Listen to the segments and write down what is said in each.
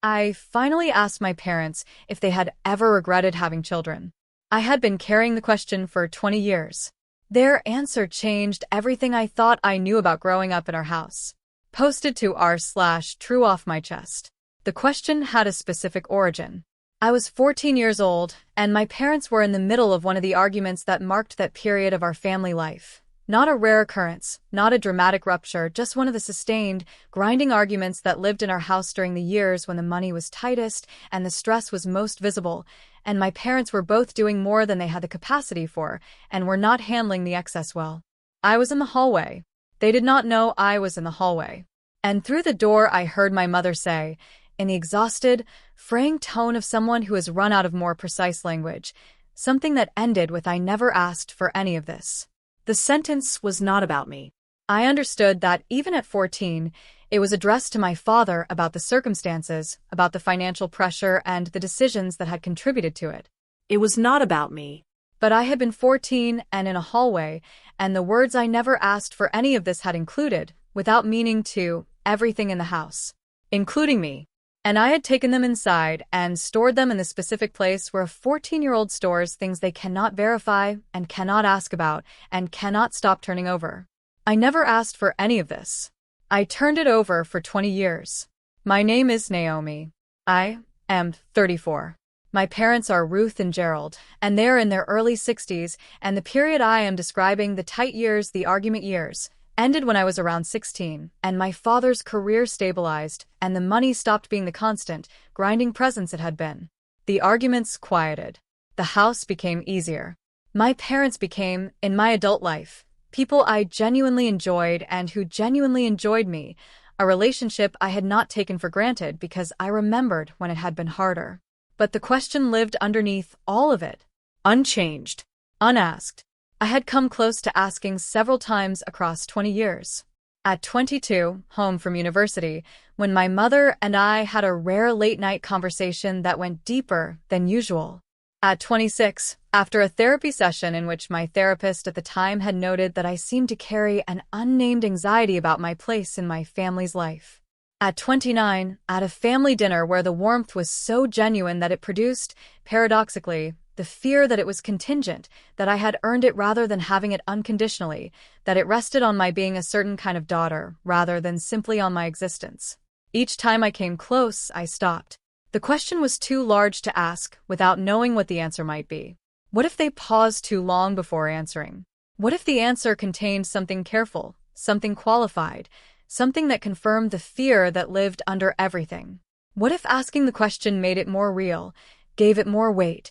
I finally asked my parents if they had ever regretted having children. I had been carrying the question for 20 years. Their answer changed everything I thought I knew about growing up in our house. Posted to r/true off my chest. The question had a specific origin. I was 14 years old, and my parents were in the middle of one of the arguments that marked that period of our family life. Not a rare occurrence, not a dramatic rupture, just one of the sustained, grinding arguments that lived in our house during the years when the money was tightest and the stress was most visible, and my parents were both doing more than they had the capacity for, and were not handling the excess well. I was in the hallway. They did not know I was in the hallway. And through the door I heard my mother say, in the exhausted, fraying tone of someone who has run out of more precise language, something that ended with "I never asked for any of this." The sentence was not about me. I understood that even at 14, it was addressed to my father about the circumstances, about the financial pressure and the decisions that had contributed to it. It was not about me. But I had been 14 and in a hallway, and the words "I never asked for any of this" had included, without meaning to, everything in the house, including me. And I had taken them inside and stored them in the specific place where a 14-year-old stores things they cannot verify and cannot ask about and cannot stop turning over. I never asked for any of this. I turned it over for 20 years. My name is Naomi. I am 34. My parents are Ruth and Gerald, and they are in their early 60s, and the period I am describing, the tight years, the argument years, ended when I was around 16, and my father's career stabilized, and the money stopped being the constant, grinding presence it had been. The arguments quieted. The house became easier. My parents became, in my adult life, people I genuinely enjoyed and who genuinely enjoyed me, a relationship I had not taken for granted because I remembered when it had been harder. But the question lived underneath all of it, unchanged, unasked. I had come close to asking several times across 20 years. At 22, home from university, when my mother and I had a rare late-night conversation that went deeper than usual. At 26, after a therapy session in which my therapist at the time had noted that I seemed to carry an unnamed anxiety about my place in my family's life. At 29, at a family dinner where the warmth was so genuine that it produced, paradoxically, the fear that it was contingent, that I had earned it rather than having it unconditionally, that it rested on my being a certain kind of daughter rather than simply on my existence. Each time I came close, I stopped. The question was too large to ask without knowing what the answer might be. What if they paused too long before answering? What if the answer contained something careful, something qualified, something that confirmed the fear that lived under everything? What if asking the question made it more real, gave it more weight,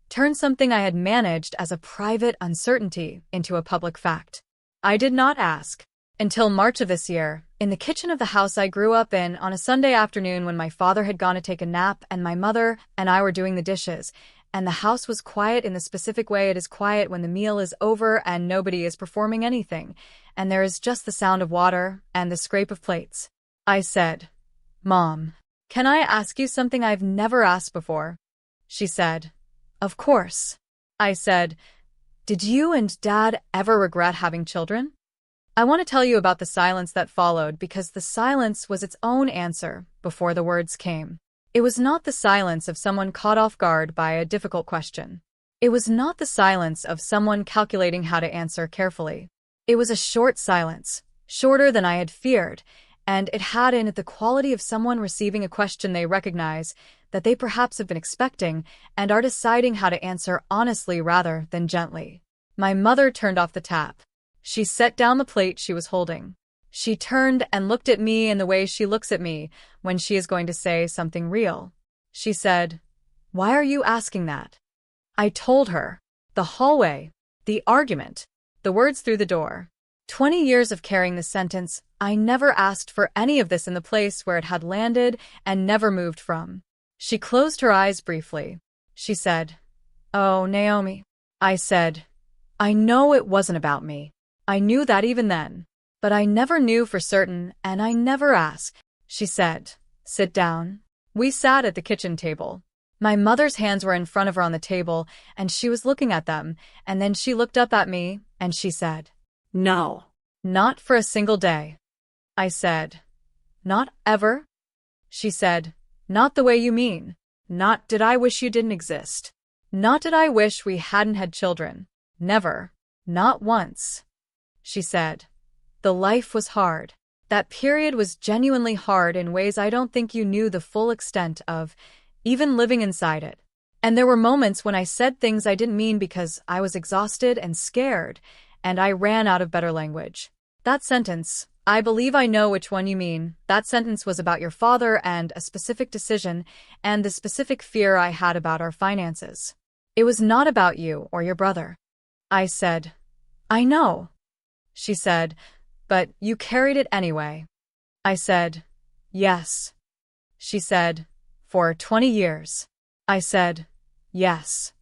turned something I had managed as a private uncertainty into a public fact? I did not ask. Until March of this year, in the kitchen of the house I grew up in, on a Sunday afternoon when my father had gone to take a nap and my mother and I were doing the dishes, and the house was quiet in the specific way it is quiet when the meal is over and nobody is performing anything, and there is just the sound of water and the scrape of plates. I said, "Mom, can I ask you something I've never asked before?" She said, "Of course." I said, "Did you and Dad ever regret having children?" I want to tell you about the silence that followed because the silence was its own answer before the words came. It was not the silence of someone caught off guard by a difficult question. It was not the silence of someone calculating how to answer carefully. It was a short silence, shorter than I had feared, and it had in it the quality of someone receiving a question they recognize, that they perhaps have been expecting, and are deciding how to answer honestly rather than gently. My mother turned off the tap. She set down the plate she was holding. She turned and looked at me in the way she looks at me when she is going to say something real. She said, "Why are you asking that?" I told her. The hallway. The argument. The words through the door. 20 years of carrying the sentence, "I never asked for any of this" in the place where it had landed and never moved from. She closed her eyes briefly. She said, "Oh, Naomi." I said, "I know it wasn't about me. I knew that even then. But I never knew for certain, and I never asked." She said, "Sit down." We sat at the kitchen table. My mother's hands were in front of her on the table, and she was looking at them, and then she looked up at me, and she said, "No." "Not for a single day." I said, "Not ever?" She said, Not the way you mean. Not did I wish you didn't exist. Not did I wish we hadn't had children. Never. Not once. She said. The life was hard. That period was genuinely hard in ways I don't think you knew the full extent of, even living inside it. And there were moments when I said things I didn't mean because I was exhausted and scared, and I ran out of better language. That sentence, I believe I know which one you mean, that sentence was about your father and a specific decision and the specific fear I had about our finances. It was not about you or your brother. I said, I know. She said, but you carried it anyway. I said, yes. She said, for 20 years. I said, yes.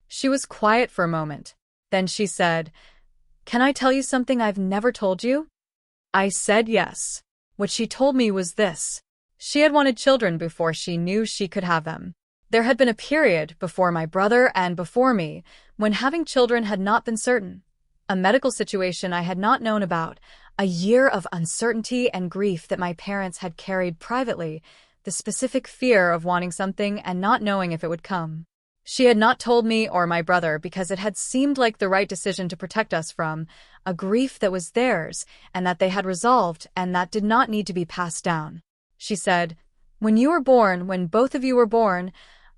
She was quiet for a moment. Then she said, can I tell you something I've never told you? I said yes. What she told me was this. She had wanted children before she knew she could have them. There had been a period before my brother and before me when having children had not been certain. A medical situation I had not known about, a year of uncertainty and grief that my parents had carried privately, the specific fear of wanting something and not knowing if it would come. She had not told me or my brother because it had seemed like the right decision to protect us from a grief that was theirs and that they had resolved and that did not need to be passed down. She said, when you were born, when both of you were born,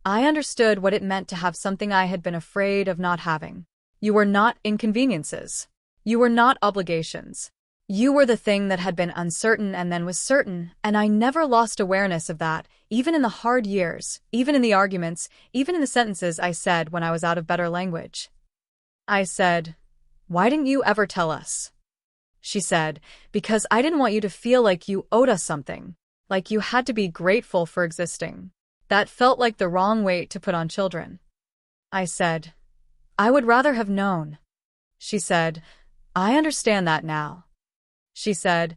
I understood what it meant to have something I had been afraid of not having. You were not inconveniences. You were not obligations. You were the thing that had been uncertain and then was certain, and I never lost awareness of that, even in the hard years, even in the arguments, even in the sentences I said when I was out of better language. I said, why didn't you ever tell us? She said, because I didn't want you to feel like you owed us something, like you had to be grateful for existing. That felt like the wrong weight to put on children. I said, I would rather have known. She said, I understand that now. She said,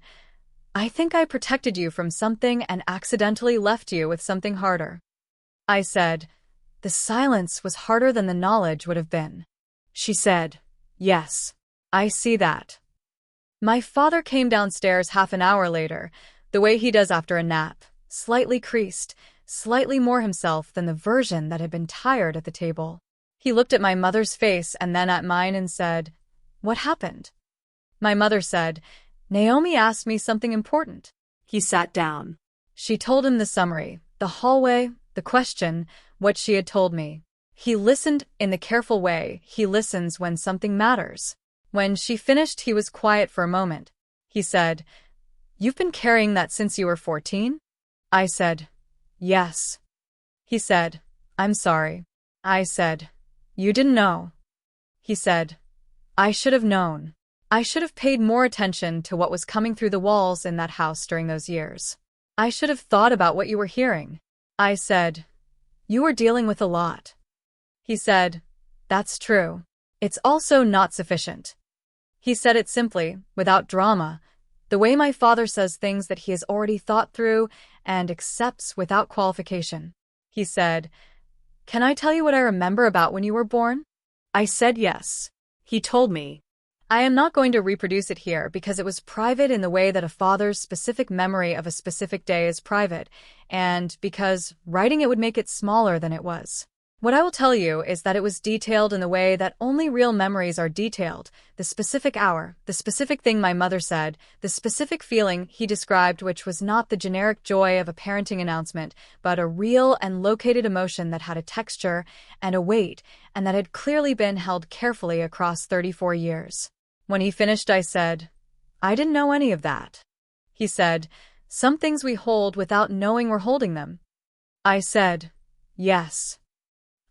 I think I protected you from something and accidentally left you with something harder. I said, the silence was harder than the knowledge would have been. She said, yes, I see that. My father came downstairs half an hour later, the way he does after a nap, slightly creased, slightly more himself than the version that had been tired at the table. He looked at my mother's face and then at mine and said, what happened? My mother said, Naomi asked me something important. He sat down. She told him the summary, the hallway, the question, what she had told me. He listened in the careful way he listens when something matters. When she finished, he was quiet for a moment. He said, you've been carrying that since you were 14? I said, yes. He said, I'm sorry. I said, you didn't know. He said, I should have known. I should have paid more attention to what was coming through the walls in that house during those years. I should have thought about what you were hearing. I said, you were dealing with a lot. He said, that's true. It's also not sufficient. He said it simply, without drama, the way my father says things that he has already thought through and accepts without qualification. He said, can I tell you what I remember about when you were born? I said yes. He told me. I am not going to reproduce it here because it was private in the way that a father's specific memory of a specific day is private, and because writing it would make it smaller than it was. What I will tell you is that it was detailed in the way that only real memories are detailed, the specific hour, the specific thing my mother said, the specific feeling he described, which was not the generic joy of a parenting announcement, but a real and located emotion that had a texture and a weight, and that had clearly been held carefully across 34 years. When he finished, I said, I didn't know any of that. He said, some things we hold without knowing we're holding them. I said, yes.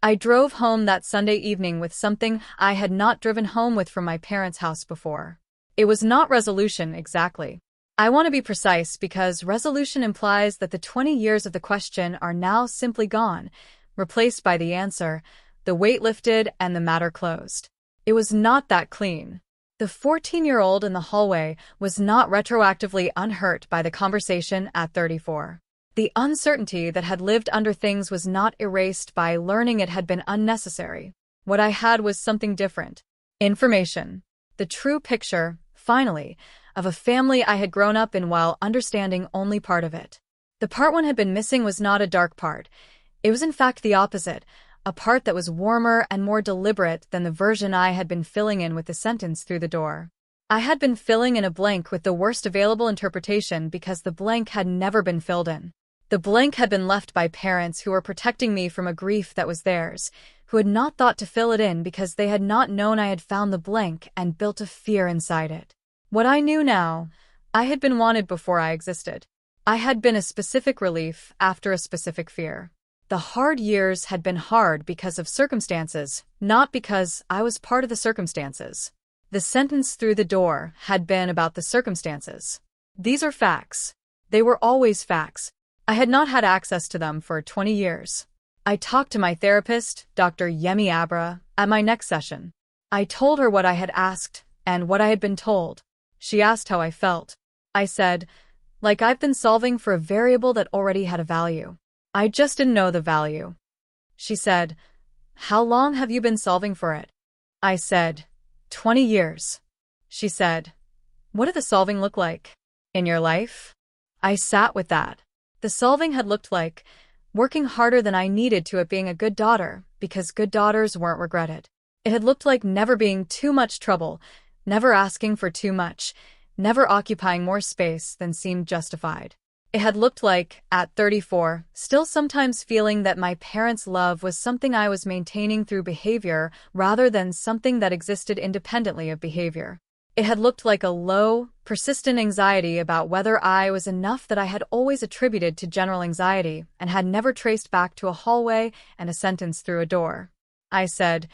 I drove home that Sunday evening with something I had not driven home with from my parents' house before. It was not resolution exactly. I want to be precise because resolution implies that the 20 years of the question are now simply gone, replaced by the answer, the weight lifted and the matter closed. It was not that clean. The 14-year-old in the hallway was not retroactively unhurt by the conversation at 34. The uncertainty that had lived under things was not erased by learning it had been unnecessary. What I had was something different. Information. The true picture, finally, of a family I had grown up in while understanding only part of it. The part one had been missing was not a dark part. It was in fact the opposite, a part that was warmer and more deliberate than the version I had been filling in with the sentence through the door. I had been filling in a blank with the worst available interpretation because the blank had never been filled in. The blank had been left by parents who were protecting me from a grief that was theirs, who had not thought to fill it in because they had not known I had found the blank and built a fear inside it. What I knew now, I had been wanted before I existed. I had been a specific relief after a specific fear. The hard years had been hard because of circumstances, not because I was part of the circumstances. The sentence through the door had been about the circumstances. These are facts. They were always facts. I had not had access to them for 20 years. I talked to my therapist, Dr. Yemi Abra, at my next session. I told her what I had asked and what I had been told. She asked how I felt. I said, like I've been solving for a variable that already had a value. I just didn't know the value. She said, how long have you been solving for it? I said, 20 years. She said, what did the solving look like? In your life? I sat with that. The solving had looked like working harder than I needed to at being a good daughter, because good daughters weren't regretted. It had looked like never being too much trouble, never asking for too much, never occupying more space than seemed justified. It had looked like, at 34, still sometimes feeling that my parents' love was something I was maintaining through behavior rather than something that existed independently of behavior. It had looked like a low, persistent anxiety about whether I was enough that I had always attributed to general anxiety and had never traced back to a hallway and a sentence through a door. I said,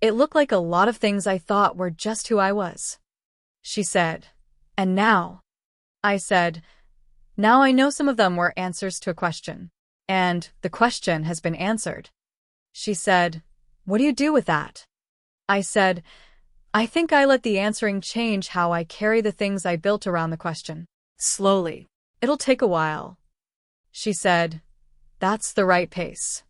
it looked like a lot of things I thought were just who I was. She said, and now? I said, now I know some of them were answers to a question. And the question has been answered. She said, what do you do with that? I said, I think I let the answering change how I carry the things I built around the question. Slowly. It'll take a while. She said, that's the right pace.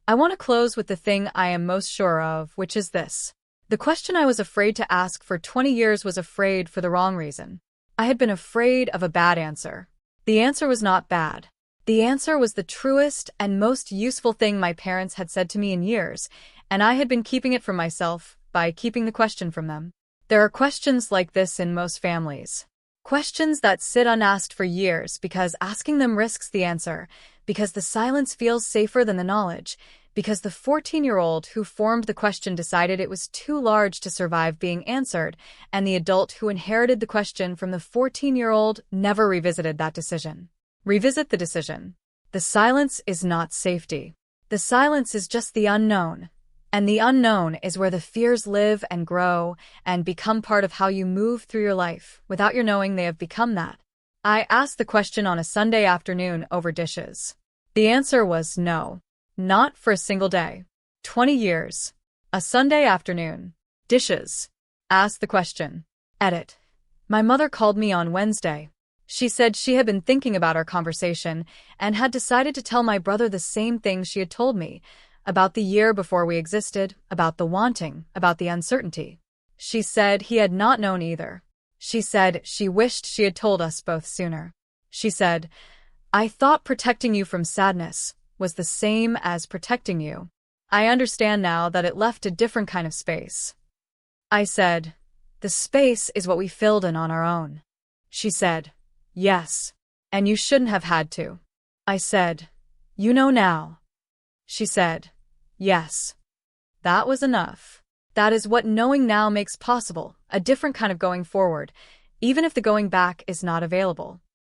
I want to close with the thing I am most sure of, which is this. The question I was afraid to ask for 20 years was afraid for the wrong reason. I had been afraid of a bad answer. The answer was not bad. The answer was the truest and most useful thing my parents had said to me in years, and I had been keeping it from myself by keeping the question from them. There are questions like this in most families. Questions that sit unasked for years because asking them risks the answer, because the silence feels safer than the knowledge, because the 14-year-old who formed the question decided it was too large to survive being answered, and the adult who inherited the question from the 14-year-old never revisited that decision. Revisit the decision. The silence is not safety. The silence is just the unknown. And the unknown is where the fears live and grow and become part of how you move through your life without your knowing they have become that. I asked the question on a Sunday afternoon over dishes. The answer was no. Not for a single day. 20 years. A Sunday afternoon. Dishes. Asked the question. Edit. My mother called me on Wednesday. She said she had been thinking about our conversation and had decided to tell my brother the same thing she had told me, about the year before we existed, about the wanting, about the uncertainty. She said he had not known either. She said she wished she had told us both sooner. She said, I thought protecting you from sadness was the same as protecting you. I understand now that it left a different kind of space. I said, the space is what we filled in on our own. She said, yes, and you shouldn't have had to. I said, you know now. She said, yes. That was enough. That is what knowing now makes possible, a different kind of going forward, even if the going back is not available.